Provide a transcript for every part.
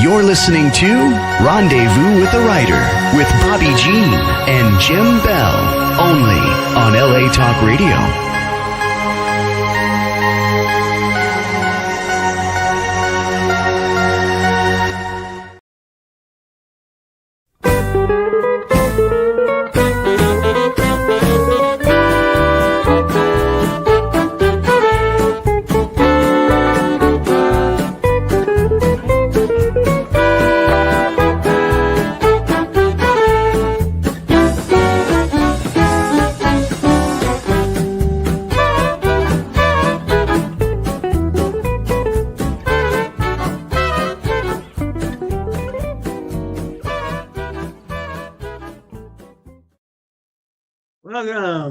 You're listening to Rendezvous with a Writer with Bobbi Jean and Jim Bell, only on LA Talk Radio.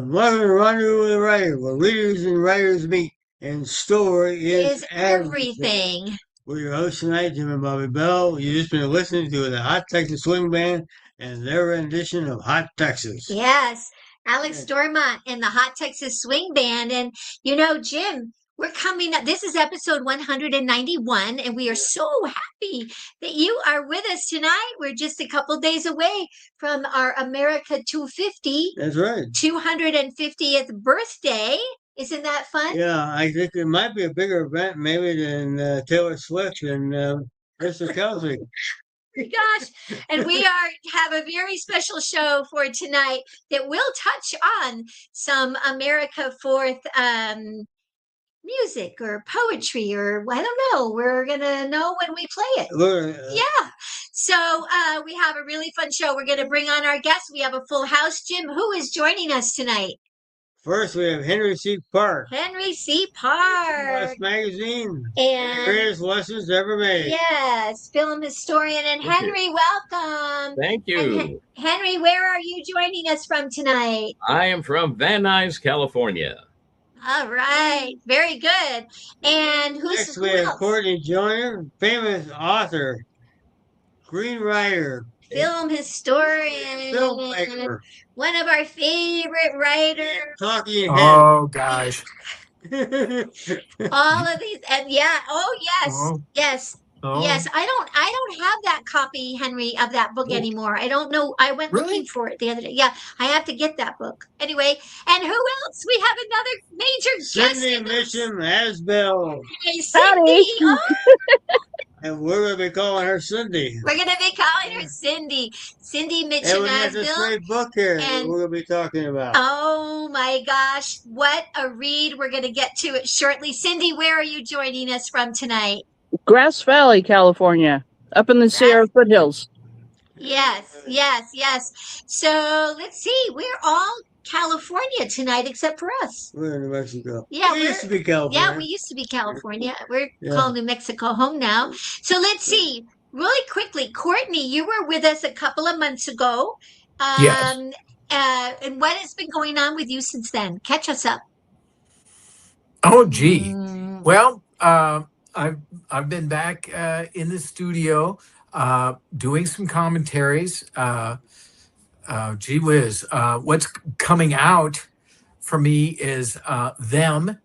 Welcome to Rendezvous with a Writer, where readers and writers meet, and story is everything. We're your hosts tonight, Jim and Bobby Bell. You've just been listening to the Hot Texas Swing Band and their rendition of Hot Texas. Yes, Alex Dormont and the Hot Texas Swing Band. And, Jim, we're coming up. This is episode 191, and we are so happy that you are with us tonight. We're just a couple days away from our America 250. That's right. 250th birthday. Isn't that fun? Yeah, I think it might be a bigger event maybe than Taylor Swift and Mr. Kelsey. Gosh, and we have a very special show for tonight that will touch on some America 4th music or poetry, or I don't know. We're gonna know when we play it. Yeah. So we have a really fun show. We're gonna bring on our guests. We have a full house. Jim, who is joining us tonight? First, we have Henry C. Park. Henry C. Park. West Magazine. And greatest lessons ever made. Yes, film historian. And Henry, welcome. Thank you. Henry, where are you joining us from tonight? I am from Van Nuys, California. All right, very good. And Next, we have Courtney Joyner, famous author, screenwriter, film historian, filmmaker, one of our favorite writers. Talking head. Oh gosh. All of these, and yes. Yes, I don't have that copy, Henry, of that book anymore. I don't know. I went looking for it the other day. Yeah, I have to get that book. Anyway, and who else? We have another major guest. Cindy Mitchum Asbell. Hey, Cindy. Oh. And we're going to be calling her Cindy. We're going to be calling her Cindy. Cindy Mitchum And we got this great book here that we're going to be talking about. Oh my gosh, what a read. We're going to get to it shortly. Cindy, where are you joining us from tonight? Grass Valley, California, up in the Sierra foothills. Yes. So let's see. We're all California tonight except for us. We're in New Mexico. Yeah, we used to be California. Yeah, we used to be California. We're calling New Mexico home now. So let's see. Really quickly, Courtney, you were with us a couple of months ago. Yes. And what has been going on with you since then? Catch us up. Oh, gee. Well, I've been back in the studio doing some commentaries. Gee whiz. What's coming out for me is Them,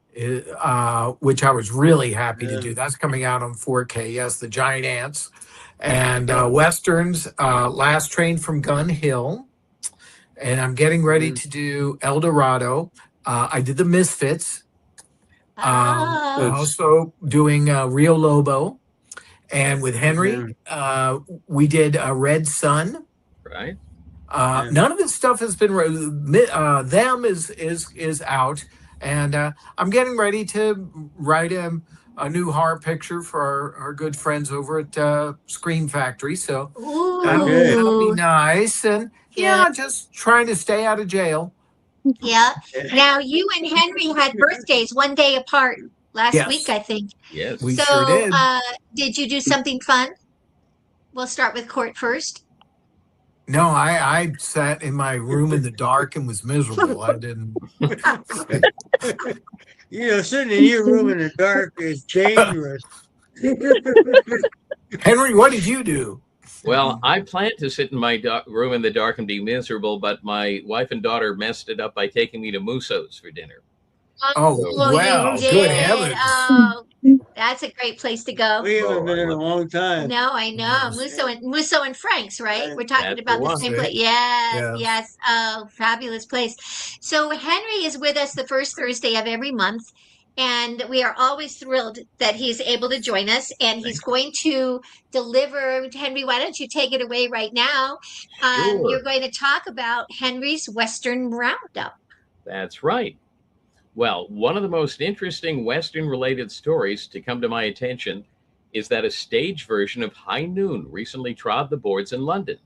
which I was really happy to do. That's coming out on 4K. Yes, the Giant Ants. And Westerns, Last Train from Gun Hill. And I'm getting ready to do El Dorado. I did the Misfits. Also doing Rio Lobo, and with Henry, we did Red Sun. Right. None of this stuff has been. Them is out, and I'm getting ready to write a new horror picture for our good friends over at Scream Factory. So that'll be nice, and just trying to stay out of jail. Yeah. Now, you and Henry had birthdays one day apart last week, I think. Yes. We sure did. Did you do something fun? We'll start with Court first. No, I sat in my room in the dark and was miserable. I didn't. Sitting in your room in the dark is dangerous. Henry, what did you do? Well, I planned to sit in my room in the dark and be miserable, but my wife and daughter messed it up by taking me to Musso's for dinner. Oh, wow. Good heavens. Oh, That's a great place to go. We haven't been in a long time. No, I know. Musso and Frank's, right? We're talking That's about the the one. same place. Yes, Yeah. yes. Oh, fabulous place. So Henry is with us the first Thursday of every month, and we are always thrilled that he's able to join us. And he's going to deliver. Henry, why don't you take it away right now? Sure. You're going to talk about Henry's Western Roundup. That's right. Well, one of the most interesting Western related stories to come to my attention is that a stage version of High Noon recently trod the boards in London,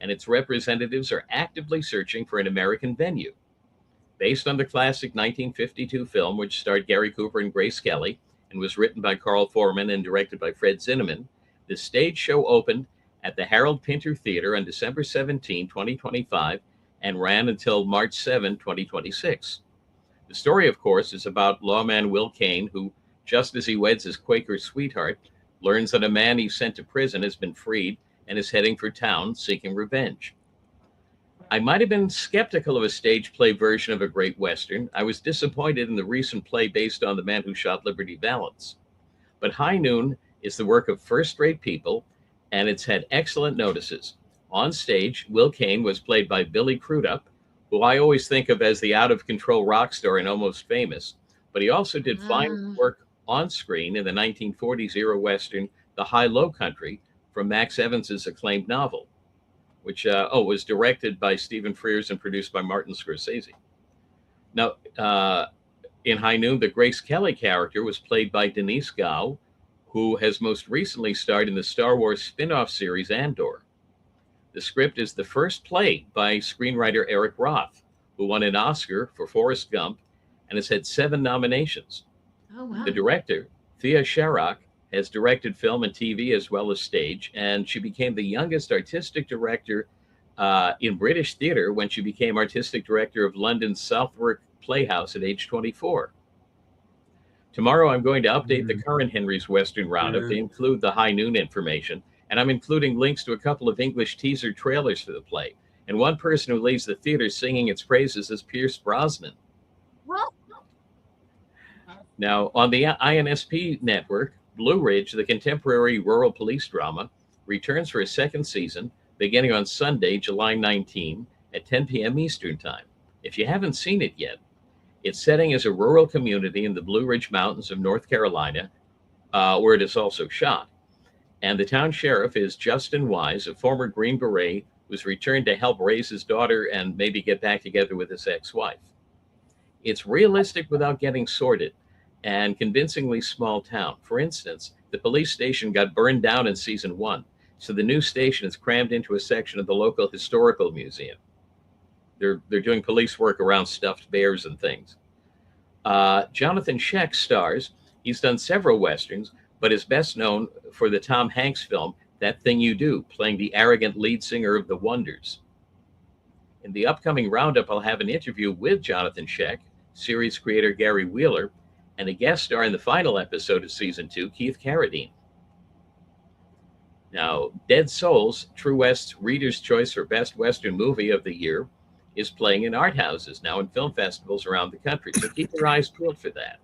and its representatives are actively searching for an American venue. Based on the classic 1952 film, which starred Gary Cooper and Grace Kelly and was written by Carl Foreman and directed by Fred Zinnemann, the stage show opened at the Harold Pinter Theater on December 17, 2025, and ran until March 7, 2026. The story, of course, is about lawman Will Kane, who, just as he weds his Quaker sweetheart, learns that a man he sent to prison has been freed and is heading for town seeking revenge. I might have been skeptical of a stage play version of a great Western. I was disappointed in the recent play based on The Man Who Shot Liberty Valance. But High Noon is the work of first-rate people, and it's had excellent notices. On stage, Will Kane was played by Billy Crudup, who I always think of as the out-of-control rock star in Almost Famous, but he also did fine work on screen in the 1940s era Western, The High-Low Country, from Max Evans's acclaimed novel, which was directed by Stephen Frears and produced by Martin Scorsese. Now, in High Noon, the Grace Kelly character was played by Denise Gow, who has most recently starred in the Star Wars spin-off series Andor. The script is the first play by screenwriter Eric Roth, who won an Oscar for Forrest Gump and has had 7 nominations. Oh, wow. The director, Thea Sharrock, has directed film and TV as well as stage, and she became the youngest artistic director in British theatre when she became artistic director of London's Southwark Playhouse at age 24. Tomorrow, I'm going to update the current Henry's Western Roundup to include the High Noon information, and I'm including links to a couple of English teaser trailers for the play. And one person who leaves the theater singing its praises is Pierce Brosnan. Well, Now, on the INSP network, Blue Ridge, the contemporary rural police drama, returns for a second season beginning on Sunday, July 19 at 10 p.m. Eastern Time. If you haven't seen it yet, its setting is a rural community in the Blue Ridge Mountains of North Carolina, where it is also shot. And the town sheriff is Justin Wise, a former Green Beret who's returned to help raise his daughter and maybe get back together with his ex-wife. It's realistic without getting sordid and convincingly small town. For instance, the police station got burned down in season 1, so the new station is crammed into a section of the local historical museum. They're doing police work around stuffed bears and things. Jonathan Scheck stars. He's done several Westerns, but is best known for the Tom Hanks film, That Thing You Do, playing the arrogant lead singer of The Wonders. In the upcoming roundup, I'll have an interview with Jonathan Scheck, series creator Gary Wheeler, and a guest star in the final episode of season 2, Keith Carradine. Now, Dead Souls, True West's Reader's Choice for Best Western Movie of the Year, is playing in art houses now in film festivals around the country, so keep your eyes peeled for that.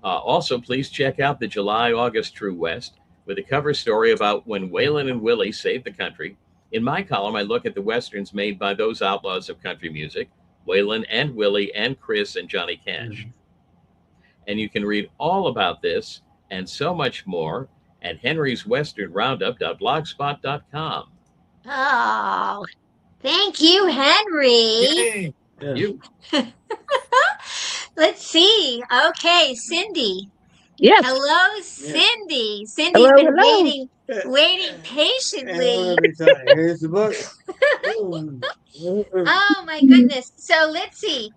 Also, please check out the July-August True West with a cover story about when Waylon and Willie saved the country. In my column, I look at the Westerns made by those outlaws of country music, Waylon and Willie and Chris and Johnny Cash. And you can read all about this and so much more at henryswesternroundup.blogspot.com. oh, thank you, Henry. Yay. You. Let's see. Okay, Cindy. Yes. Hello, Cindy. Cindy's Hello, been hello. waiting patiently. Here's the book. Oh my goodness. So let's see.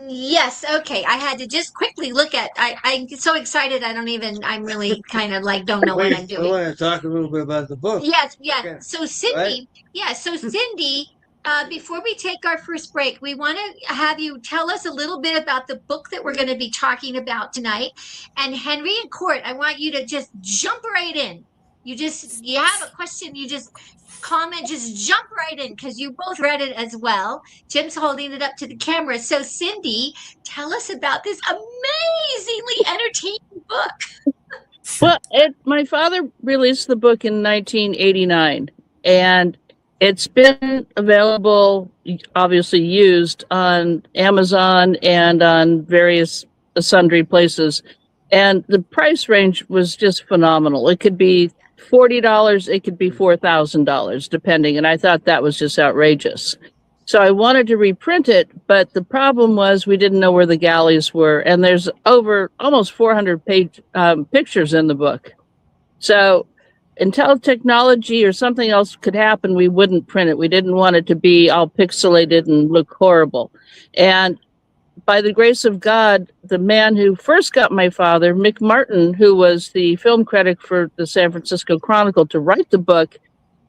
Yes, okay. I had to just quickly look at I'm so excited I'm really kind of like don't know what I'm I doing. want to talk a little bit about the book. Yes, yeah. Okay. So Cindy, before we take our first break, we want to have you tell us a little bit about the book that we're going to be talking about tonight. And Henry and Court, I want you to just jump right in. You have a question, you just comment, just jump right in because you both read it as well. Jim's holding it up to the camera. So Cindy, tell us about this amazingly entertaining book. Well, my father released the book in 1989, and it's been available, obviously used on Amazon and on various sundry places. And the price range was just phenomenal. It could be $40, it could be $4,000, depending. And I thought that was just outrageous. So I wanted to reprint it, but the problem was we didn't know where the galleys were. And there's over almost 400 pictures in the book. So until technology or something else could happen, we wouldn't print it. We didn't want it to be all pixelated and look horrible. And by the grace of God, the man who first got my father, Mick Martin, who was the film critic for the San Francisco Chronicle to write the book,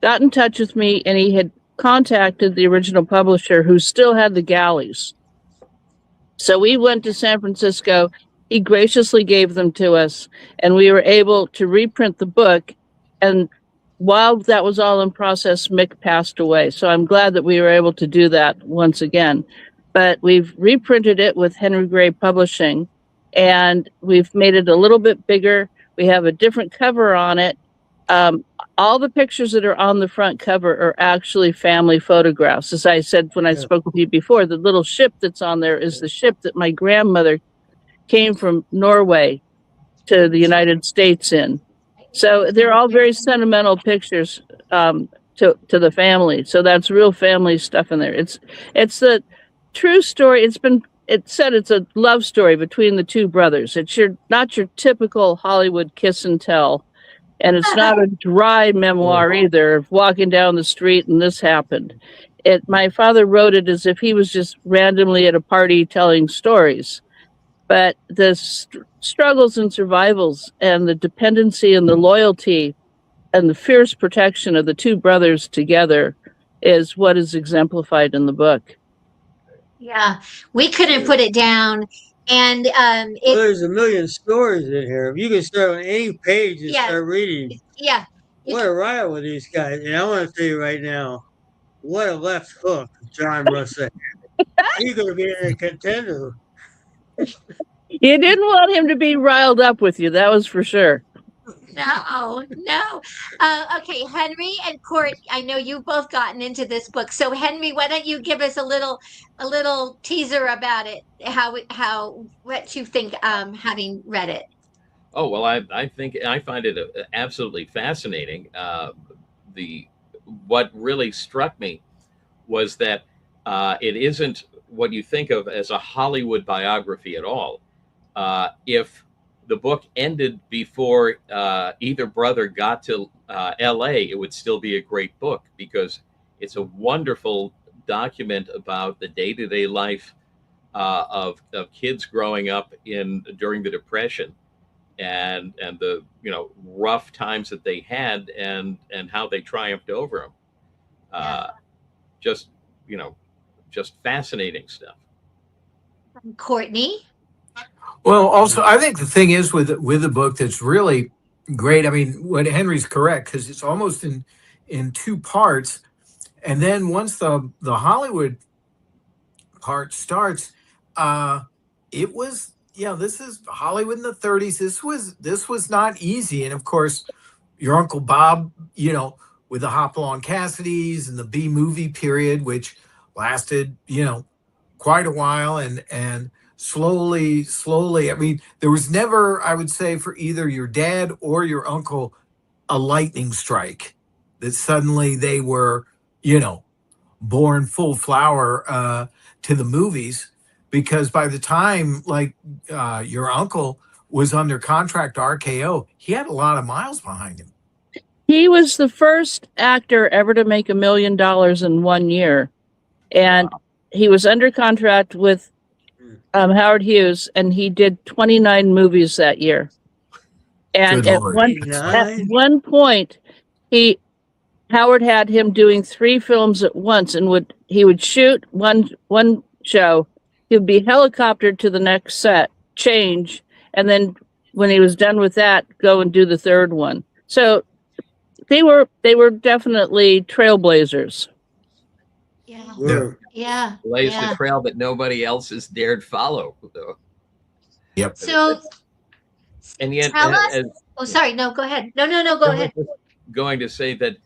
got in touch with me, and he had contacted the original publisher who still had the galleys. So we went to San Francisco. He graciously gave them to us, and we were able to reprint the book. And while that was all in process, Mick passed away. So I'm glad that we were able to do that once again. But we've reprinted it with Henry Gray Publishing, and we've made it a little bit bigger. We have a different cover on it. All the pictures that are on the front cover are actually family photographs. As I said when I spoke with you before, the little ship that's on there is the ship that my grandmother came from Norway to the United States in. So they're all very sentimental pictures to the family. So that's real family stuff in there. It's the true story. It's said it's a love story between the two brothers. It's not your typical Hollywood kiss and tell. And it's not a dry memoir either of walking down the street and this happened. My father wrote it as if he was just randomly at a party telling stories. But the struggles and survivals and the dependency and the loyalty and the fierce protection of the two brothers together is what is exemplified in the book. Yeah, we couldn't put it down. And Well, there's a million stories in here. If you can start on any page and Yeah. start reading, yeah, what a ride with these guys. And I want to tell you right now, what a left hook John Russell. He's going to be a contender. You didn't want him to be riled up with you, that was for sure. no. Okay, Henry and Court, I know you've both gotten into this book. So Henry, why don't you give us a little teaser about it, how what you think having read it. Oh, well, I think I find it absolutely fascinating. What really struck me was that it isn't what you think of as a Hollywood biography at all. If the book ended before either brother got to LA, it would still be a great book because it's a wonderful document about the day-to-day life of kids growing up during the Depression and the rough times that they had and how they triumphed over them. Just fascinating stuff. Courtney? Well, also, I think the thing is with the book that's really great. I mean, what Henry's correct because it's almost in two parts, and then once the Hollywood part starts, it was this is Hollywood in the 30s. This was not easy, and of course, your Uncle Bob, with the Hopalong Cassidys and the B movie period, which lasted quite a while, and slowly, I mean, there was never, I would say, for either your dad or your uncle, a lightning strike that suddenly they were, born full flower to the movies, because by the time your uncle was under contract to RKO, he had a lot of miles behind him. He was the first actor ever to make $1 million in 1 year. And he was under contract with Howard Hughes, and he did 29 movies that year. And at one point, Howard had him doing 3 films at once, and he would shoot one show, he would be helicoptered to the next set, change, and then when he was done with that, go and do the third one. So they were definitely trailblazers. Yeah. Blazed the trail that nobody else has dared follow, though. Yep. So And yet, Tell us. Oh, sorry. No, go ahead. No, go ahead. going to say that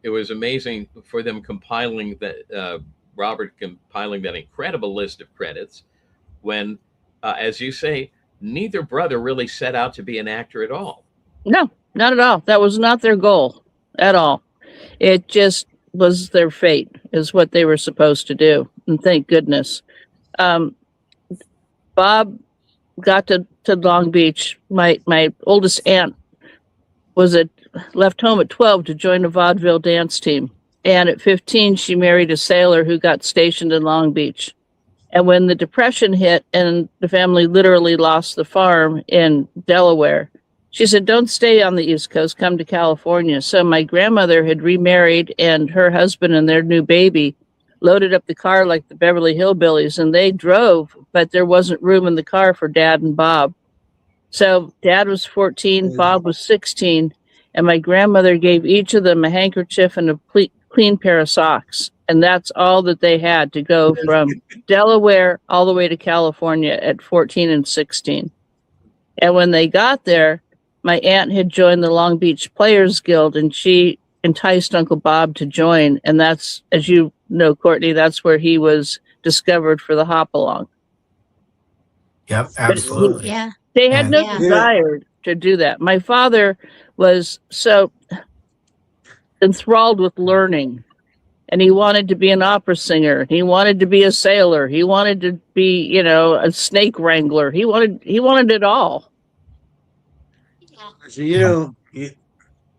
it was amazing for them compiling that, Robert compiling that incredible list of credits when, as you say, neither brother really set out to be an actor at all. No, not at all. That was not their goal at all. It just was their fate, is what they were supposed to do. And thank goodness. Bob got to Long Beach. My oldest aunt left home at 12 to join a vaudeville dance team. And at 15, she married a sailor who got stationed in Long Beach. And when the Depression hit and the family literally lost the farm in Delaware, she said, don't stay on the East Coast, come to California. So my grandmother had remarried, and her husband and their new baby loaded up the car like the Beverly Hillbillies, and they drove, but there wasn't room in the car for Dad and Bob. So Dad was 14, Bob was 16, and my grandmother gave each of them a handkerchief and a clean pair of socks. And that's all that they had to go from Delaware all the way to California at 14 and 16. And when they got there, my aunt had joined the Long Beach Players Guild, and she enticed Uncle Bob to join. And that's, as you know, Courtney, that's where he was discovered for the hop-along. Yep, absolutely. Yeah. They had no desire to do that. My father was so enthralled with learning, and he wanted to be an opera singer. He wanted to be a sailor. He wanted to be, a snake wrangler. He wanted it all. So, your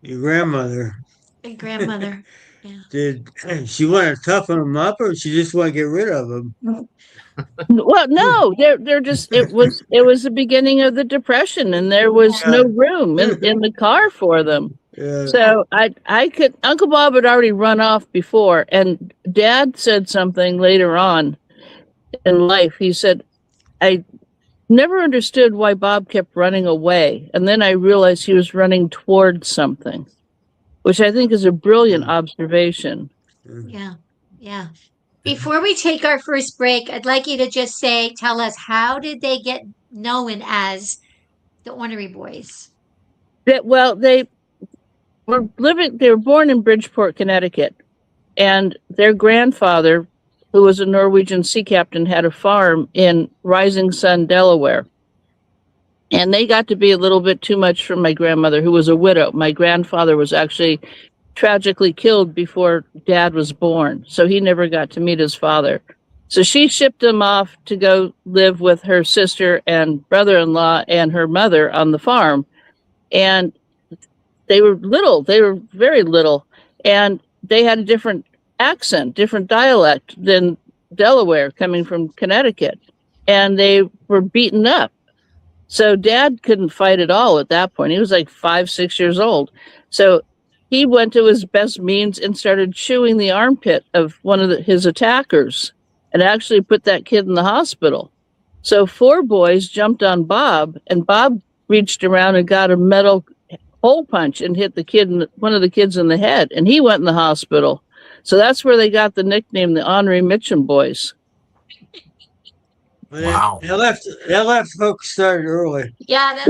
grandmother. And grandmother. Yeah. Did she want to toughen them up, or she just want to get rid of them? Well, no, they're just, it was the beginning of the Depression, and there was no room in the car for them. Yeah. So Uncle Bob had already run off before, and Dad said something later on in life. He said, I never understood why Bob kept running away. And then I realized he was running towards something, which I think is a brilliant observation. Yeah. Before we take our first break, I'd like you to just tell us, how did they get known as the Ornery Boys? They were born in Bridgeport, Connecticut, and their grandfather, who was a Norwegian sea captain, had a farm in Rising Sun, Delaware. And they got to be a little bit too much for my grandmother, who was a widow. My grandfather was actually tragically killed before Dad was born, so he never got to meet his father. So she shipped him off to go live with her sister and brother-in-law and her mother on the farm. And they were very little, and they had a different accent, different dialect than Delaware, coming from Connecticut, and they were beaten up. So Dad couldn't fight at all at that point. He was like 5-6 years old. So he went to his best means and started chewing the armpit of one of his attackers, and actually put that kid in the hospital. So 4 boys jumped on Bob, and Bob reached around and got a metal hole punch and hit one of the kids in the head, and he went in the hospital. So that's where they got the nickname, the Ornery Mitchum Boys. Wow. That left hook started early. Yeah,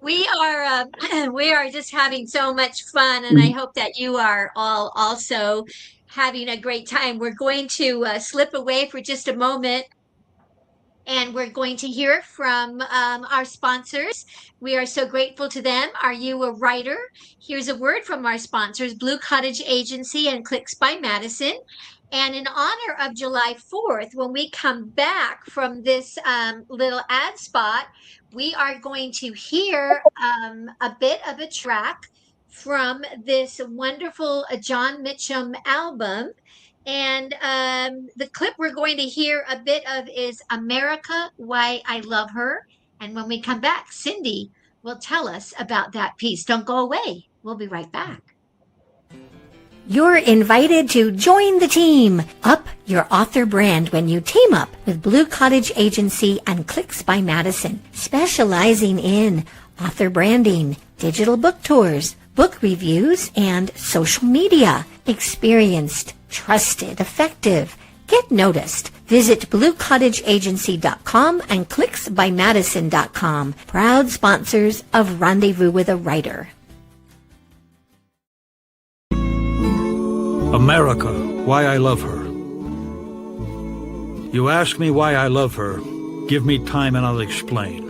we are just having so much fun, and I hope that you are all also having a great time. We're going to slip away for just a moment, and we're going to hear from our sponsors. We are so grateful to them. Are you a writer? Here's a word from our sponsors, Blue Cottage Agency and Clicks by Madison. And in honor of July 4th, when we come back from this little ad spot, we are going to hear a bit of a track from this wonderful John Mitchum album. And the clip we're going to hear a bit of is America, Why I Love Her. And when we come back, Cindy will tell us about that piece. Don't go away. We'll be right back. You're invited to join the team. Up your author brand when you team up with Blue Cottage Agency and Clicks by Madison, specializing in author branding, digital book tours, book reviews, and social media. Experienced, trusted, effective. Get noticed. Visit bluecottageagency.com and clicksbymadison.com, proud sponsors of Rendezvous with a Writer. America, why I love her. You ask me why I love her. Give me time and I'll explain.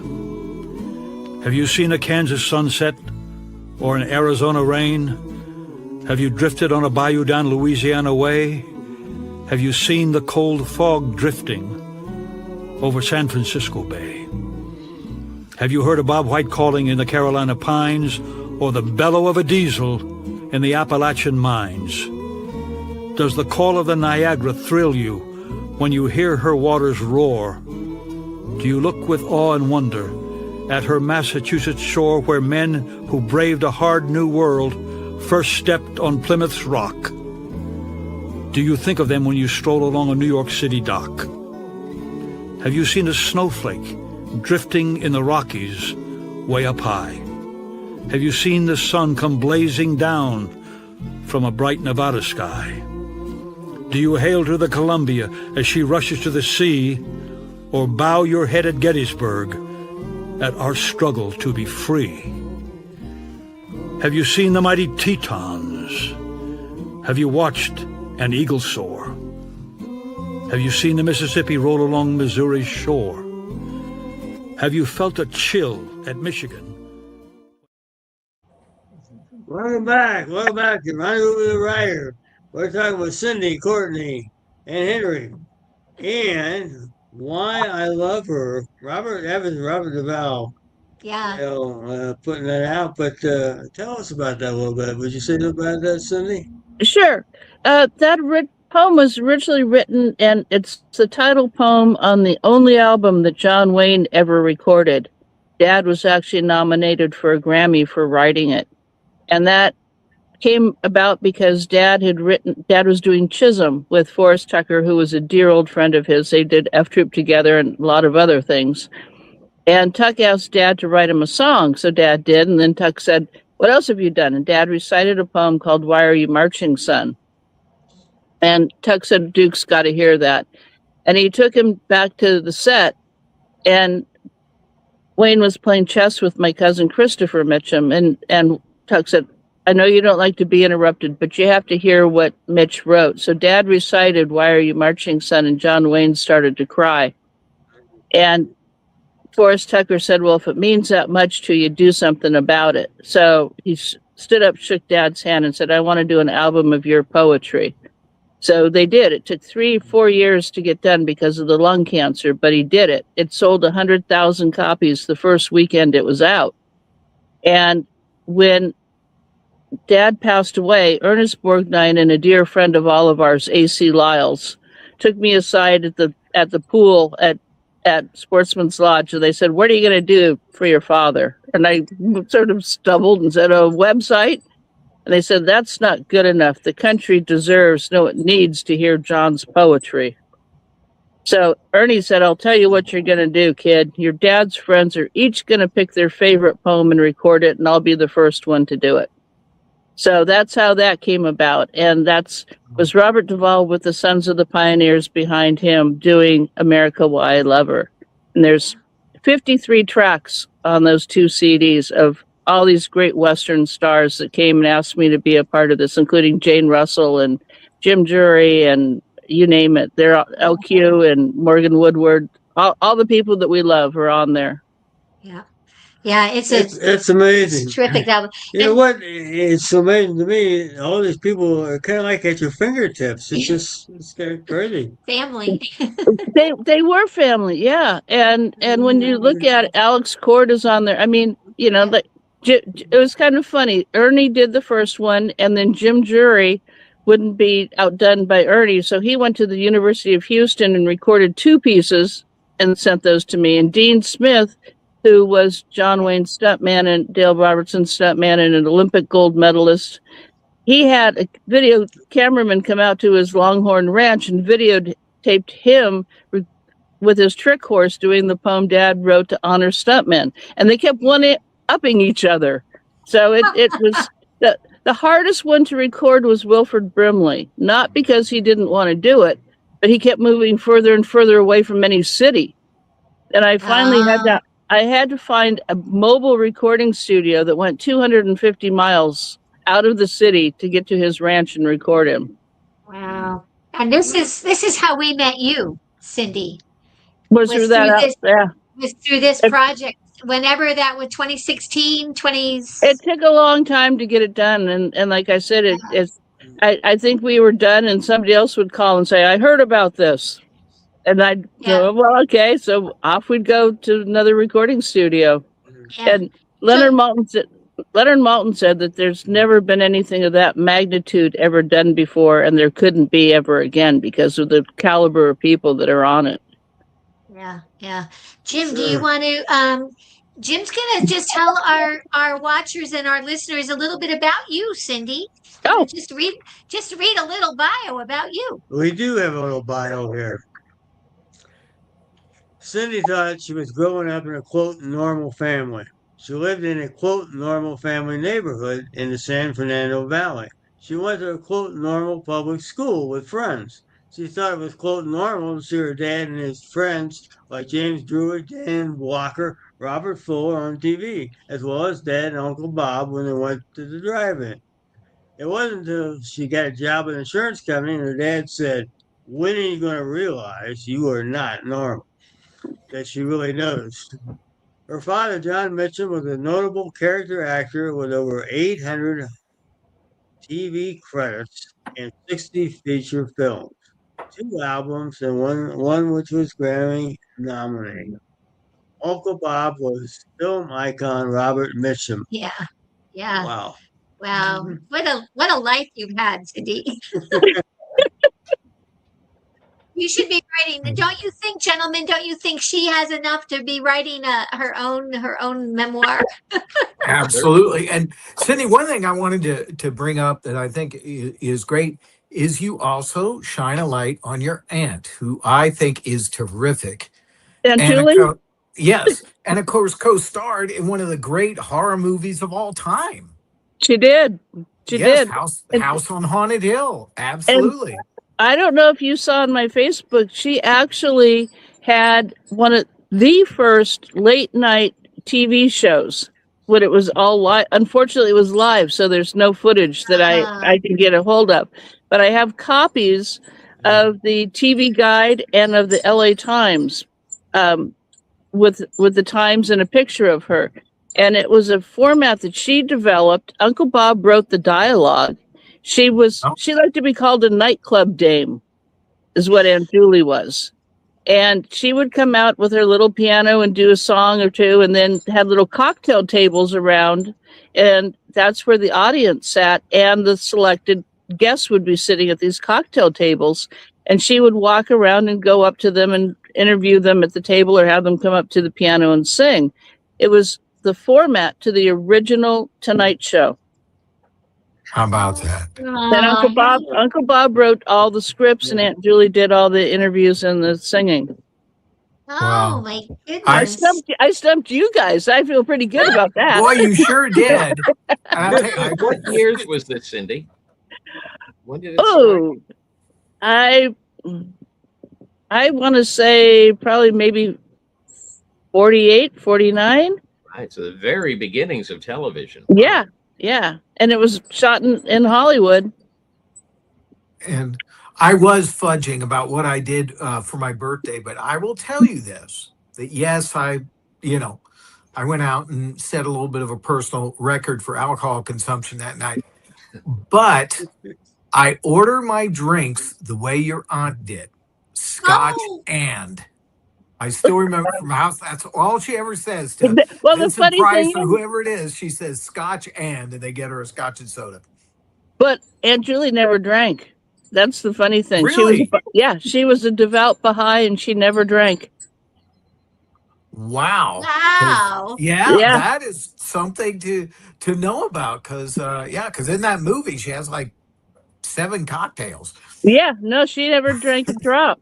Have you seen a Kansas sunset or an Arizona rain? Have you drifted on a bayou down Louisiana way? Have you seen the cold fog drifting over San Francisco Bay? Have you heard a bobwhite calling in the Carolina pines or the bellow of a diesel in the Appalachian mines? Does the call of the Niagara thrill you when you hear her waters roar? Do you look with awe and wonder at her Massachusetts shore where men who braved a hard new world first stepped on Plymouth's rock? Do you think of them when you stroll along a New York City dock? Have you seen a snowflake drifting in the Rockies way up high? Have you seen the sun come blazing down from a bright Nevada sky? Do you hail to the Columbia as she rushes to the sea, or bow your head at Gettysburg at our struggle to be free? Have you seen the mighty Tetons? Have you watched an eagle soar? Have you seen the Mississippi roll along Missouri's shore? Have you felt a chill at Michigan? Welcome back to Rendezvous with a Writer. We're talking with Cindy, Courtney, and Henry. And why I love her. Robert Duvall, Yeah. putting that out. But tell us about that a little bit. Would you say something about that, Cindy? Sure. That poem was originally written, and it's the title poem on the only album that John Wayne ever recorded. Dad was actually nominated for a Grammy for writing it. And that came about because Dad was doing Chisholm with Forrest Tucker, who was a dear old friend of his. They did F Troop together and a lot of other things. And Tuck asked Dad to write him a song, so Dad did. And then Tuck said, "What else have you done?" And Dad recited a poem called "Why Are You Marching, Son?" And Tuck said, "Duke's got to hear that." And he took him back to the set, and Wayne was playing chess with my cousin Christopher Mitchum, and Tuck said, "I know you don't like to be interrupted, but you have to hear what Mitch wrote." So Dad recited "Why Are You Marching, Son?" and John Wayne started to cry. And Forrest Tucker said, "Well, if it means that much to you, do something about it." So he stood up, shook Dad's hand, and said, "I want to do an album of your poetry." So they did. It took 3-4 years to get done because of the lung cancer, but he did it. It sold 100,000 copies the first weekend it was out. And when Dad passed away, Ernest Borgnine and a dear friend of all of ours, A.C. Lyles, took me aside at the pool at Sportsman's Lodge, and they said, "What are you going to do for your father?" And I sort of stumbled and said, "A website?" And they said, "That's not good enough. The country deserves, no, it needs to hear John's poetry." So Ernie said, "I'll tell you what you're going to do, kid. Your dad's friends are each going to pick their favorite poem and record it, and I'll be the first one to do it." So that's how that came about. And was Robert Duvall with the Sons of the Pioneers behind him doing America, Why I Love Her. And there's 53 tracks on those 2 CDs of all these great Western stars that came and asked me to be a part of this, including Jane Russell and Jim Jury and you name it. They're LQ and Morgan Woodward. All the people that we love are on there. Yeah. Yeah, it's amazing. It's terrific album. You know what? It's so amazing to me. All these people are kind of like at your fingertips. It's kind of crazy. Family. They were family, yeah. And when you look at it, Alex Cord is on there. I mean, you know, like it was kind of funny. Ernie did the first one, and then Jim Jury wouldn't be outdone by Ernie, so he went to the University of Houston and recorded 2 pieces and sent those to me. And Dean Smith, who was John Wayne's stuntman and Dale Robertson's stuntman and an Olympic gold medalist, he had a video cameraman come out to his Longhorn Ranch and videotaped him with his trick horse doing the poem Dad wrote to honor stuntmen. And they kept one-upping each other. So it was the hardest one to record was Wilford Brimley, not because he didn't want to do it, but he kept moving further and further away from any city. And I finally had to find a mobile recording studio that went 250 miles out of the city to get to his ranch and record him. Wow. And this is how we met you, Cindy. Was through this project. Whenever that was 2016, 20. It took a long time to get it done, and like I said, I think we were done, and somebody else would call and say, "I heard about this," and I'd go, "Well, okay." So off we'd go to another recording studio, and Leonard Maltin said that there's never been anything of that magnitude ever done before, and there couldn't be ever again because of the caliber of people that are on it. Yeah. Jim, do you want to? Jim's gonna just tell our watchers and our listeners a little bit about you, Cindy. Oh, just read a little bio about you. We do have a little bio here. Cindy thought she was growing up in a quote normal family. She lived in a quote normal family neighborhood in the San Fernando Valley. She went to a quote normal public school with friends. She thought it was quote normal to see her dad and his friends like James Druitt, Dan Walker, Robert Fuller on TV, as well as Dad and Uncle Bob when they went to the drive-in. It wasn't until she got a job at an insurance company and her dad said, "When are you going to realize you are not normal?" that she really noticed. Her father, John Mitchum, was a notable character actor with over 800 TV credits and 60 feature films, 2 albums, and one which was Grammy nominated. Uncle Bob was film icon Robert Mitchum. Yeah. Wow. What a life you've had, Cindy. You should be writing. Don't you think, gentlemen? Don't you think she has enough to be writing her own memoir? Absolutely. And Cindy, one thing I wanted to bring up that I think is great is you also shine a light on your aunt, who I think is terrific. Aunt Julie? Yes. And of course, co-starred in one of the great horror movies of all time. She did. She did. House on Haunted Hill. Absolutely. And I don't know if you saw on my Facebook, she actually had one of the first late night TV shows when it was all live. Unfortunately, it was live, so there's no footage that I can get a hold of. But I have copies of the TV Guide and of the LA Times with the times and a picture of her. And it was a format that she developed. Uncle Bob wrote the dialogue. She liked to be called a nightclub dame, is what Aunt Julie was. And she would come out with her little piano and do a song or two and then have little cocktail tables around. And that's where the audience sat and the selected guests would be sitting at these cocktail tables. And she would walk around and go up to them and interview them at the table or have them come up to the piano and sing. It was the format to the original Tonight Show. How about that? And Uncle Bob wrote all the scripts, and Aunt Julie did all the interviews and the singing. Oh my goodness! I stumped you guys. I feel pretty good about that. Boy, you sure did. What years was this, Cindy? When did it start? I want to say probably maybe 48, 49. Right, so the very beginnings of television. Yeah. And it was shot in Hollywood. And I was fudging about what I did for my birthday, but I will tell you this, that yes, I went out and set a little bit of a personal record for alcohol consumption that night. But I order my drinks the way your aunt did, Scotch and. I still remember from house. That's all she ever says to the funny Price thing or is, whoever it is. She says Scotch and they get her a Scotch and soda. But Aunt Julie never drank. That's the funny thing. Really? She was a devout Baha'i and she never drank. Wow. Yeah, that is something to know about because in that movie she has like 7 cocktails. Yeah, no, she never drank a drop.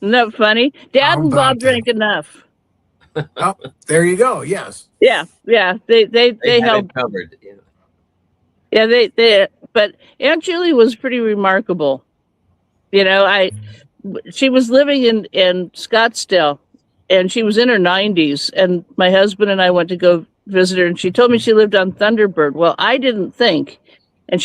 Isn't that funny? Dad and Bob drank enough. Oh, there you go. Yes. Yeah. They held covered. Yeah, but Aunt Julie was pretty remarkable. she was living in Scottsdale, and she was in her 90s. And my husband and I went to go visit her, and she told me she lived on Thunderbird. Well, I didn't think, and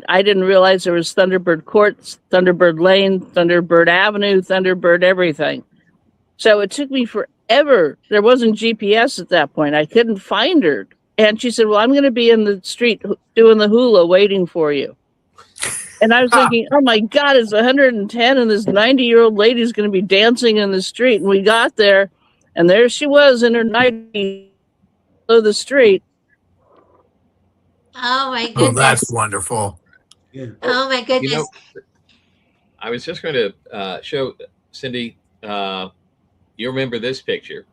I didn't realize there was Thunderbird Courts, Thunderbird Lane, Thunderbird Avenue, Thunderbird everything. So it took me forever. There wasn't GPS at that point. I couldn't find her. And she said, well, I'm going to be in the street doing the hula waiting for you. And I was thinking, oh my God, it's 110 and this 90-year-old lady is going to be dancing in the street. And we got there, and there she was in her 90s below the street. Oh my goodness. Oh, that's wonderful. Yeah. Oh my goodness. You know, I was just going to show Cindy. You remember this picture?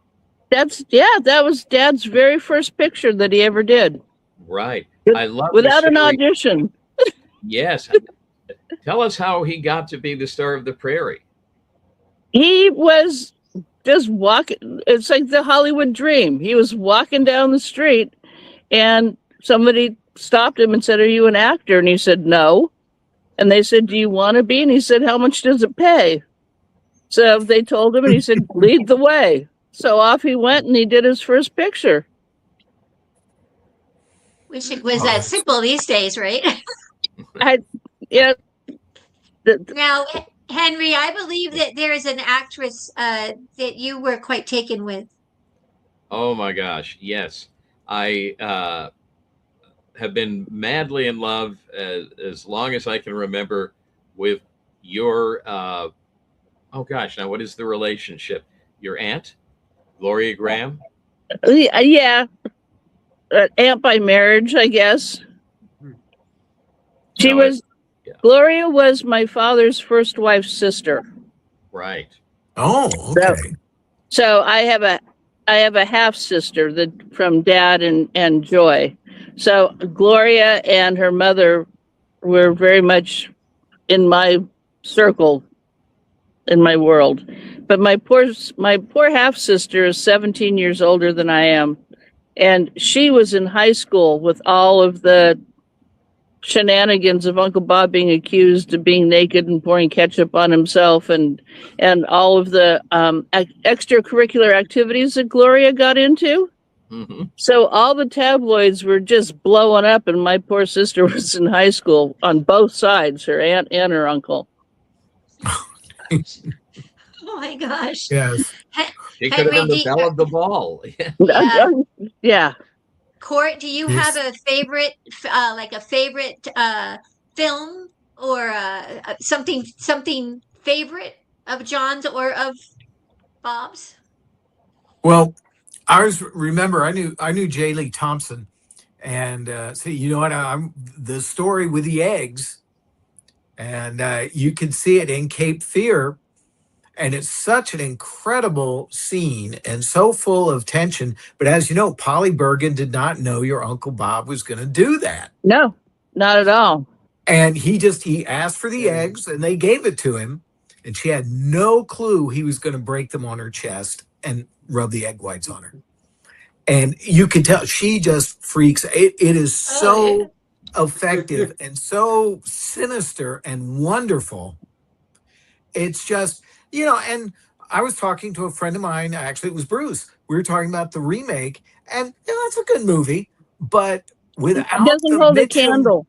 That was Dad's very first picture that he ever did. Right. I love without an story. audition. Yes. Tell us how he got to be the star of the prairie. He was just walking. It's like the Hollywood dream. He was walking down the street, and somebody stopped him and said, are you an actor? And he said, no. And they said, do you want to be? And he said, how much does it pay? So they told him, and he said, lead the way. So off he went, and he did his first picture. Wish it was that simple these days, right? Now, Henry, I believe that there is an actress that you were quite taken with. Oh my gosh, yes. I have been madly in love as long as I can remember with your, oh gosh, now what is the relationship? Your aunt, Gloria Graham? Yeah. Aunt by marriage, I guess. She was, Gloria was my father's first wife's sister. Right. Oh, okay. So I have a half sister that from Dad and Joy. So Gloria and her mother were very much in my circle, in my world. But my poor half sister is 17 years older than I am, and she was in high school with all of the shenanigans of Uncle Bob being accused of being naked and pouring ketchup on himself, and all of the extracurricular activities that Gloria got into. Mm-hmm. So all the tabloids were just blowing up, and my poor sister was in high school on both sides, her aunt and her uncle. Oh my gosh. Yes. He could have been the belle of the ball. Yeah. Court, do you have a favorite, film or something favorite of John's or of Bob's? Well, remember, I knew J. Lee Thompson, and see, you know what? I'm the story with the eggs, and you can see it in Cape Fear. And it's such an incredible scene and so full of tension. But as you know, Polly Bergen did not know your Uncle Bob was going to do that. No, not at all. And he asked for the eggs, and they gave it to him. And she had no clue he was going to break them on her chest and rub the egg whites on her. And you can tell she just freaks. It is so effective and so sinister and wonderful. It's just... and I was talking to a friend of mine, actually it was Bruce. We were talking about the remake, and that's a good movie, but without it doesn't hold a candle.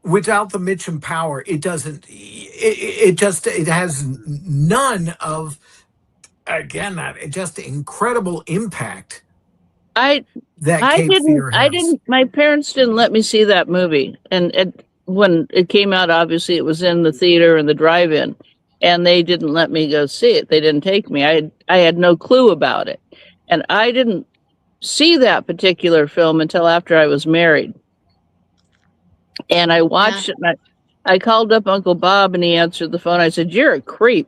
Without the Mitchum power, it doesn't, it has none of, again, that just incredible impact. My parents didn't let me see that movie. And when it came out, obviously it was in the theater and the drive-in. And they didn't let me go see it. They didn't take me. I had no clue about it. And I didn't see that particular film until after I was married. And I watched it, and I called up Uncle Bob, and he answered the phone. I said, you're a creep.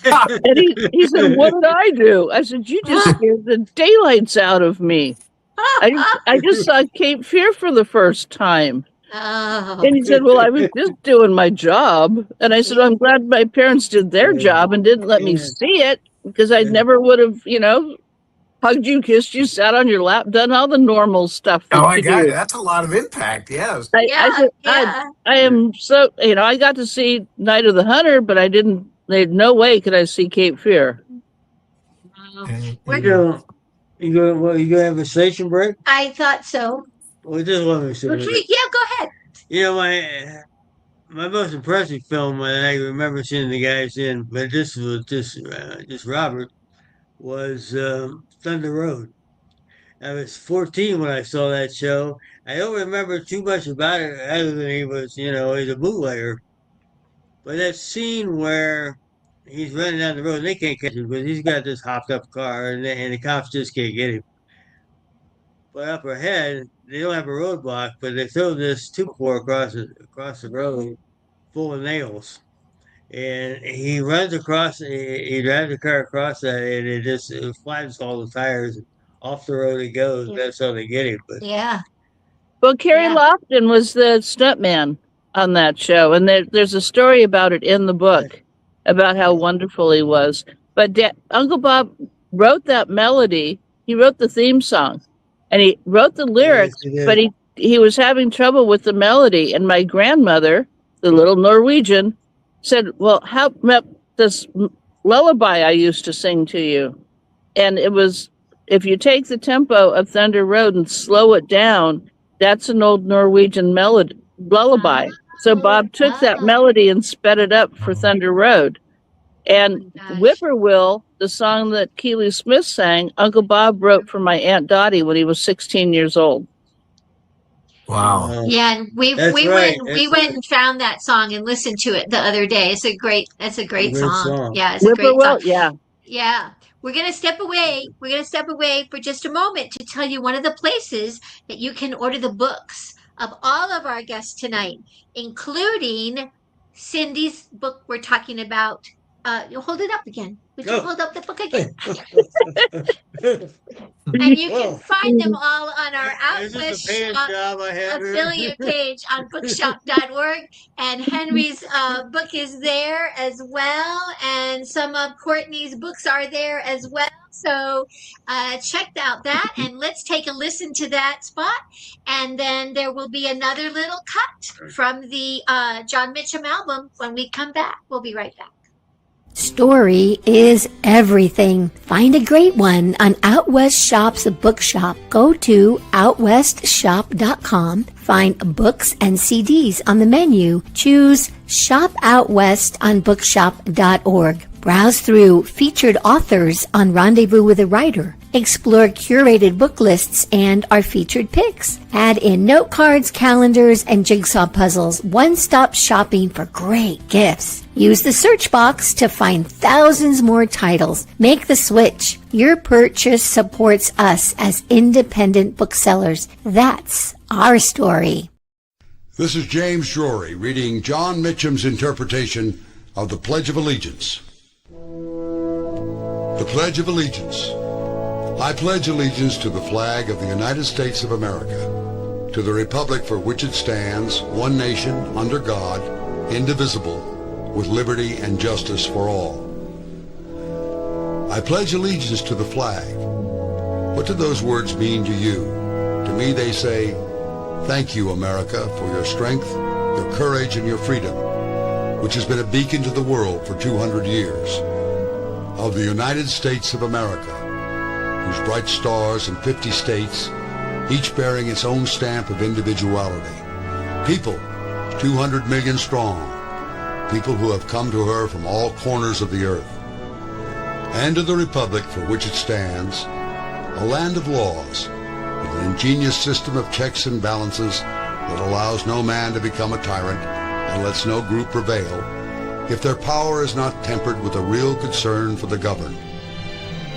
And he said, what did I do? I said, you just scared the daylights out of me. I just saw Cape Fear for the first time. Oh. And he said, well, I was just doing my job. And I said, I'm glad my parents did their job and didn't let me see it, because I never would have, hugged you, kissed you, sat on your lap, done all the normal stuff that Oh, I you got do. it. That's a lot of impact. Yes. I am so, I got to see Night of the Hunter, but there's no way could I see Cape Fear. You know, you gonna have a station break? I thought so. Well, just let me say Okay, it. yeah, go ahead. You know, my most impressive film that I remember seeing the guys in, but this was just Robert, was Thunder Road. I was 14 when I saw that show. I don't remember too much about it other than he's a bootlegger. But that scene where he's running down the road and they can't catch him because he's got this hopped up car and the cops just can't get him. But up ahead, they don't have a roadblock, but they throw this two-four across the road full of nails. And he runs across, he drives the car across that, and it flattens all the tires. Off the road he goes. That's how they get him. But Yeah. Well, Kerry Yeah. Lofton was the stuntman on that show, and there's a story about it in the book about how wonderful he was. But Uncle Bob wrote that melody. He wrote the theme song, and he wrote the lyrics, Yes, he did. but he was having trouble with the melody. And my grandmother, the little Norwegian, said, "Well, how about this lullaby I used to sing to you?" And it was, if you take the tempo of Thunder Road and slow it down, that's an old Norwegian lullaby. So Bob took that melody and sped it up for Thunder Road. And Whippoorwill, the song that Keely Smith sang, Uncle Bob wrote for my Aunt Dottie when he was 16 years old. Wow. Yeah, and we That's we right, went we that's went right. and found that song and listened to it the other day. It's a great Great song. song. Yeah, it's a great Whippoorwill, song. yeah. Yeah. We're gonna step away. We're gonna step away for just a moment to tell you one of the places that you can order the books of all of our guests tonight, including Cindy's book we're talking about. You hold it up again. Would you Oh. hold up the book again? And you can Well, find them all on our is this Outwest a paying Shop job I have here? affiliate page on bookshop.org. And Henry's book is there as well. And some of Courtney's books are there as well. So check out that and let's take a listen to that spot. And then there will be another little cut from the John Mitchum album when we come back. We'll be right back. Story is everything. Find a great one on Out West Shop's bookshop. Go to outwestshop.com. Find books and CDs on the menu. Choose Shop Out West on bookshop.org. Browse through featured authors on Rendezvous with a Writer. Explore curated book lists and our featured picks. Add in note cards, calendars, and jigsaw puzzles. One-stop shopping for great gifts. Use the search box to find thousands more titles. Make the switch. Your purchase supports us as independent booksellers. That's our story. This is James Shrory reading John Mitchum's interpretation of the Pledge of Allegiance. The Pledge of Allegiance. I pledge allegiance to the flag of the United States of America, to the republic for which it stands, one nation, under God, indivisible, with liberty and justice for all. I pledge allegiance to the flag. What do those words mean to you? To me they say, thank you, America, for your strength, your courage, and your freedom, which has been a beacon to the world for 200 years. Of the United States of America, whose bright stars in 50 states, each bearing its own stamp of individuality. People, 200 million strong, people who have come to her from all corners of the earth. And to the republic for which it stands, a land of laws, with an ingenious system of checks and balances that allows no man to become a tyrant and lets no group prevail, if their power is not tempered with a real concern for the governed.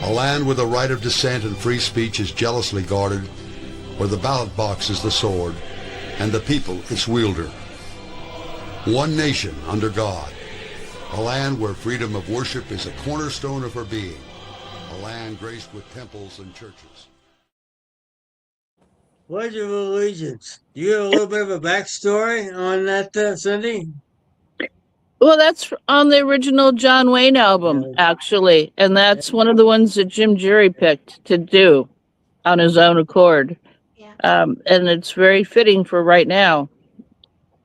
A land where the right of dissent and free speech is jealously guarded, where the ballot box is the sword, and the people its wielder. One nation under God. A land where freedom of worship is a cornerstone of her being. A land graced with temples and churches. Pledge of Allegiance. Do you have a little bit of a backstory on that, Cindy? Well, that's on the original John Wayne album, Yeah. actually. And that's one of the ones that Jim Jury picked to do on his own accord. Yeah. And it's very fitting for right now.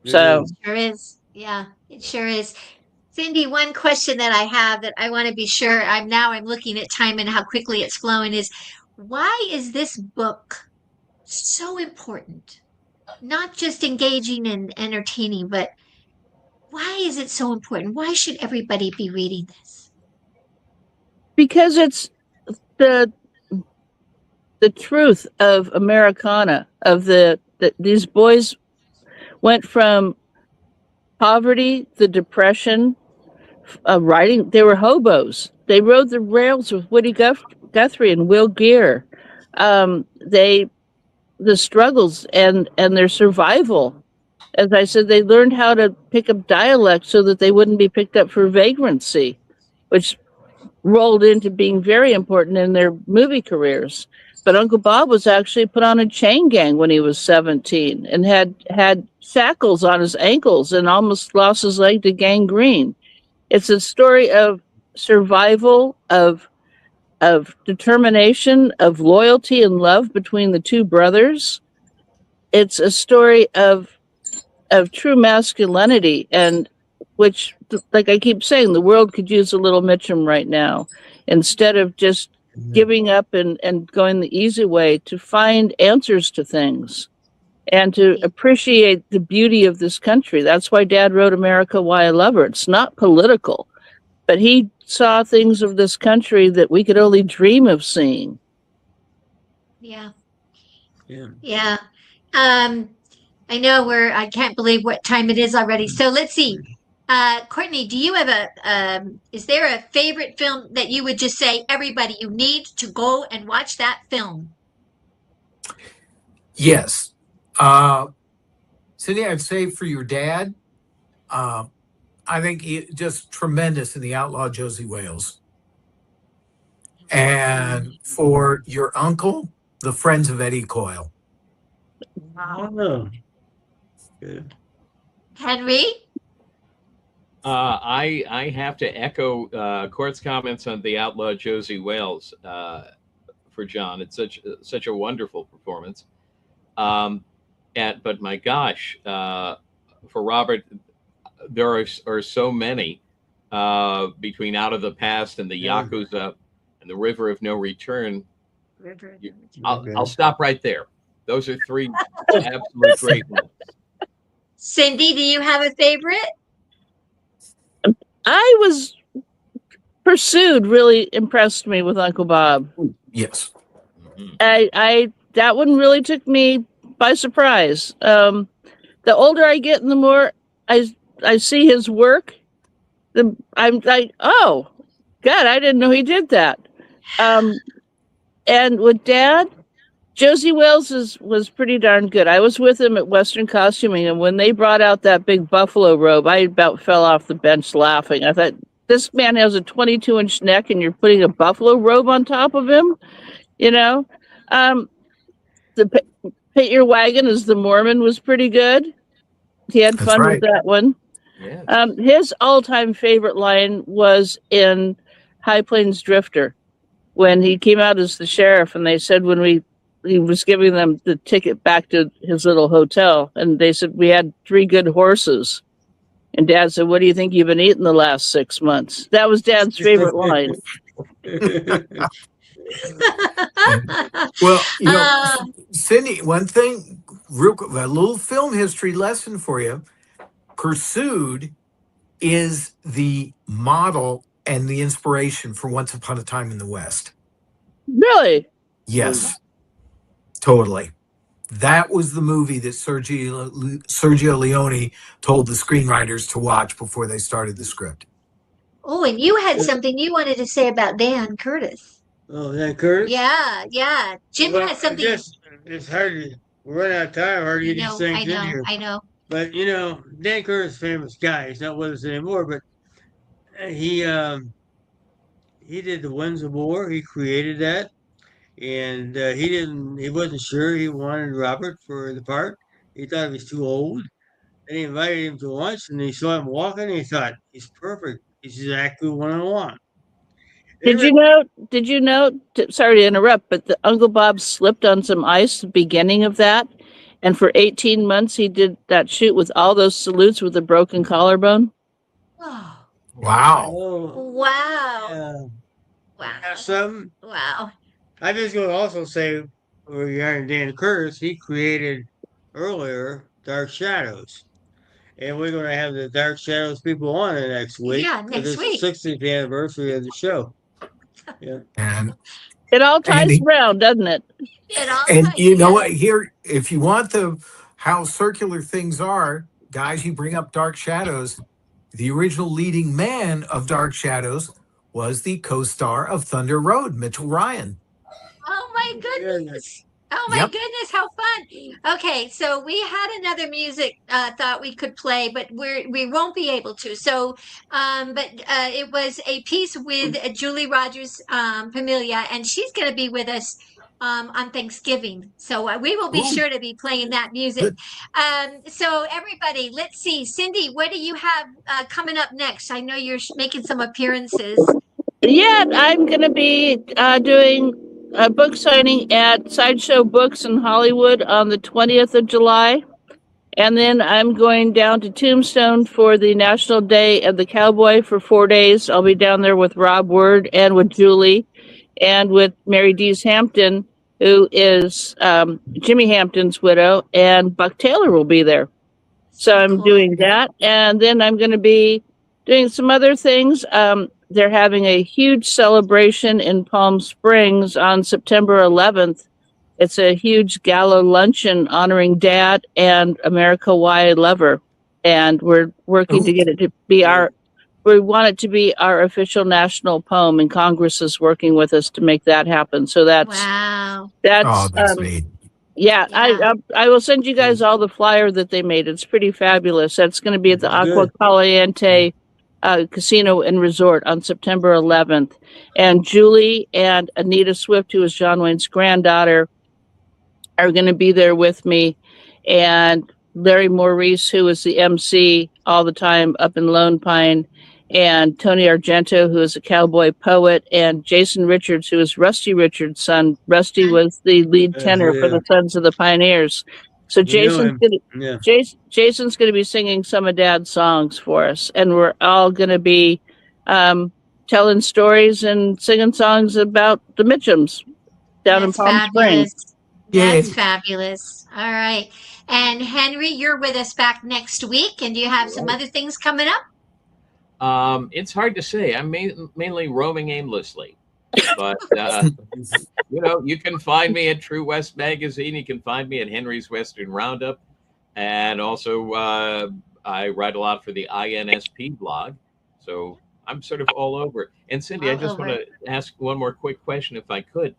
So, Sure is. Yeah, it sure is. Cindy, one question that I have that I want to be sure I'm looking at time and how quickly it's flowing is why is this book so important? Not just engaging and entertaining, but why is it so important? Why should everybody be reading this? because it's the truth of Americana, of these boys went from poverty, the Depression, riding. They were hobos. They rode the rails with Woody Guthrie and Will Geer. The struggles and their survival. As I said, they learned how to pick up dialect so that they wouldn't be picked up for vagrancy, which rolled into being very important in their movie careers. But Uncle Bob was actually put on a chain gang when he was 17 and had shackles on his ankles and almost lost his leg to gangrene. It's a story of survival, of determination, of loyalty and love between the two brothers. It's a story of true masculinity, and which, like I keep saying, the world could use a little Mitchum right now, instead of just giving up and going the easy way, to find answers to things and to appreciate the beauty of this country. That's why Dad wrote America, Why I Love Her. It's not political, but he saw things of this country that we could only dream of seeing. Yeah. Yeah. Yeah. I know I can't believe what time it is already. So let's see. Courtney, do you have is there a favorite film that you would just say, everybody, you need to go and watch that film? Yes. Cindy, I'd say for your dad, I think he just tremendous in The Outlaw Josie Wales. And for your uncle, The Friends of Eddie Coyle. Oh. Good. Henry? I have to echo Court's comments on The Outlaw Josie Wales for John. It's such a wonderful performance. But my gosh, for Robert, there are so many between Out of the Past and the Yakuza and the River of No Return. I'll stop right there. Those are three absolute great ones. Cindy, do you have a favorite? I was Pursued really impressed me with Uncle Bob. Yes. I that one really took me by surprise. The older I get and the more I see his work, I'm like, oh God, I didn't know he did that. And with Dad, Josie Wales was pretty darn good. I was with him at Western Costuming, and when they brought out that big buffalo robe, I about fell off the bench laughing. I thought, this man has a 22-inch neck, and you're putting a buffalo robe on top of him? You know? The Paint Your Wagon as the Mormon was pretty good. He had That's fun right. with that one. Yeah. His all-time favorite line was in High Plains Drifter, when he came out as the sheriff, and they said he was giving them the ticket back to his little hotel, and they said, we had 3 good horses. And Dad said, what do you think you've been eating the last 6 months? That was Dad's favorite line. Well, Cindy, one thing, a little film history lesson for you. Pursued is the model and the inspiration for Once Upon a Time in the West. Really? Yes, totally. That was the movie that Sergio Leone told the screenwriters to watch before they started the script. Oh, and you had something you wanted to say about Dan Curtis. Oh, Dan Curtis? Yeah. Jim had something. It's hard to run out of time. Hard to get these things in here. I know. But Dan Curtis, famous guy. He's not with us anymore. But he did the Winds of War. He created that, and he wasn't sure he wanted Robert for the part. He thought he was too old. and he invited him to lunch, and he saw him walking, and he thought, he's perfect. He's exactly what I want. Did you know? Did you know? Sorry to interrupt, but the Uncle Bob slipped on some ice at the beginning of that, and for 18 months he did that shoot with all those salutes with a broken collarbone. Oh, Wow. Oh, wow. yeah. Wow. Some, Wow. I just going to also say, regarding Dan Curtis, he created earlier Dark Shadows. And we're going to have the Dark Shadows people on the next week. Yeah, For next this week. 60th anniversary of the show. Yeah. And It all ties he, around, doesn't it? It all and ties you know together. what? Here, if you want the how circular things are, guys, you bring up Dark Shadows. The original leading man of Dark Shadows was the co-star of Thunder Road, Mitchell Ryan. Oh my goodness. Oh my Yep. goodness, how fun. Okay, so we had another music thought we could play, but we won't be able to. So but it was a piece with Julie Rogers Familia, and she's going to be with us on Thanksgiving. So we will be Ooh, sure to be playing that music. good. So everybody, let's see. Cindy, what do you have coming up next? I know you're making some appearances. Yeah, I'm going to be doing a book signing at Sideshow Books in Hollywood on the 20th of July. And then I'm going down to Tombstone for the National Day of the Cowboy for 4 days. I'll be down there with Rob Word and with Julie and with Mary Dees Hampton, who is Jimmy Hampton's widow, and Buck Taylor will be there. So I'm Cool. doing that. And then I'm going to be doing some other things. They're having a huge celebration in Palm Springs on September 11th. It's a huge gala luncheon honoring Dad and America Why I Love Her. And we're working to get it to be we want it to be our official national poem, and Congress is working with us to make that happen. So Wow. Oh, that's that's neat. yeah, Yeah. I will send you guys all the flyer that they made. It's pretty fabulous. That's going to be at the Aqua Good. Caliente Casino and Resort on September 11th. And Julie and Anita Swift, who is John Wayne's granddaughter, are going to be there with me. And Larry Maurice, who is the MC all the time up in Lone Pine, and Tony Argento, who is a cowboy poet, and Jason Richards, who is Rusty Richards' son. Rusty was the lead tenor for Yeah. the Sons of the Pioneers. So We know him. Yeah. Jason's going to be singing some of Dad's songs for us, and we're all going to be telling stories and singing songs about the Mitchums down in That's Palm Springs. fabulous. Yay. That's fabulous. All right. And Henry, you're with us back next week. And do you have some other things coming up? It's hard to say. I'm mainly roaming aimlessly, but you can find me at True West Magazine. You can find me at Henry's Western Roundup, and also I write a lot for the INSP blog. So I'm sort of all over. And Cindy, I All just want over. to ask one more quick question, if I could.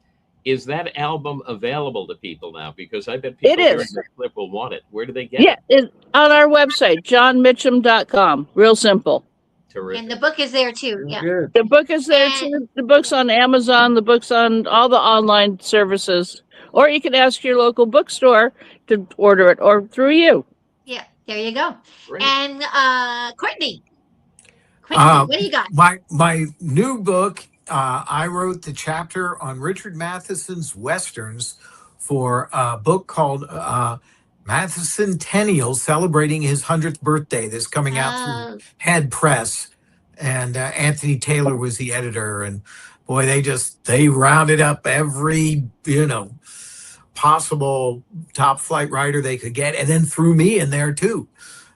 Is that album available to people now? Because I bet people It hearing is. this clip will want it. Where do they get Yeah, it? it's on our website, johnmitchum.com. Real simple. Terrific. And the book is there too. Yeah. Good. The book is there And- too. The book's on Amazon. The book's on all the online services. Or you can ask your local bookstore to order it, or through you. Yeah. There you go. Great. And Courtney. What do you got? My new book, I wrote the chapter on Richard Matheson's Westerns for a book called Matheson Tennial, celebrating his 100th birthday. That's coming out Oh, through Head Press. And Anthony Taylor was the editor. And boy, they rounded up every, possible top flight writer they could get, and then threw me in there too.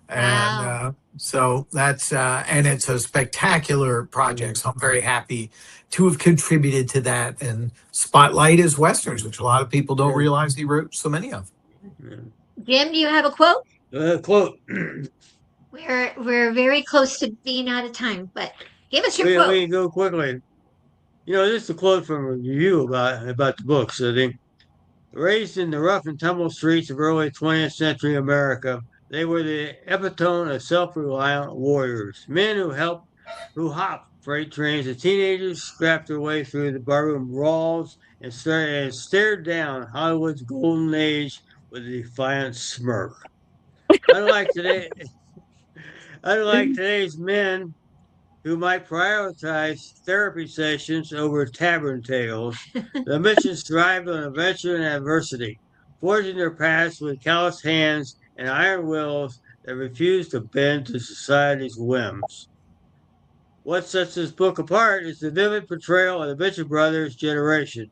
And wow. so that's and it's a spectacular project. So I'm very happy to have contributed to that and spotlight his westerns, which a lot of people don't realize he wrote so many of. Jim, do you have a quote? Quote. We're very close to being out of time, but give us your We quote. can go quickly. This is a quote from a review about the book. So raised in the rough and tumble streets of early 20th century America, they were the epitome of self-reliant warriors, men who hopped freight trains as teenagers, scrapped their way through the barroom brawls, and stared down Hollywood's golden age with a defiant smirk. Unlike today, unlike today's men who might prioritize therapy sessions over tavern tales, the Mitchells thrived on adventure and adversity, forging their paths with callous hands and iron wills that refused to bend to society's whims. What sets this book apart is the vivid portrayal of the Mitchell brothers' generation,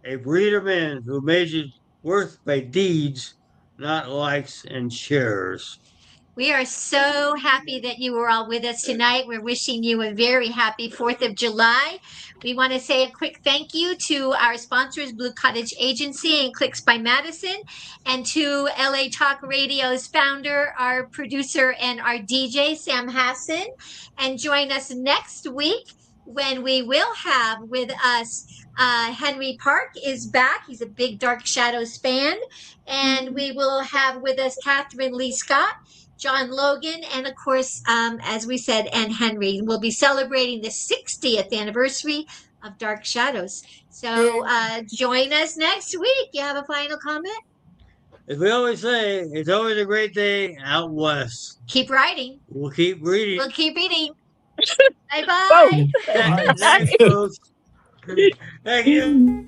a breed of men who measured worth by deeds, not likes and shares. We are so happy that you were all with us tonight. We're wishing you a very happy 4th of July. We want to say a quick thank you to our sponsors, Blue Cottage Agency and Clicks by Madison, and to LA Talk Radio's founder, our producer, and our DJ, Sam Hassan. And join us next week when we will have with us Henry Park is back. He's a big Dark Shadows fan. And we will have with us Catherine Lee Scott, John Logan, and of course, as we said, Anne Henry. We'll be celebrating the 60th anniversary of Dark Shadows. So join us next week. You have a final comment? As we always say, it's always a great day out west. Keep writing. We'll keep reading. We'll keep reading. Bye-bye. Thanks, folks. Thank you.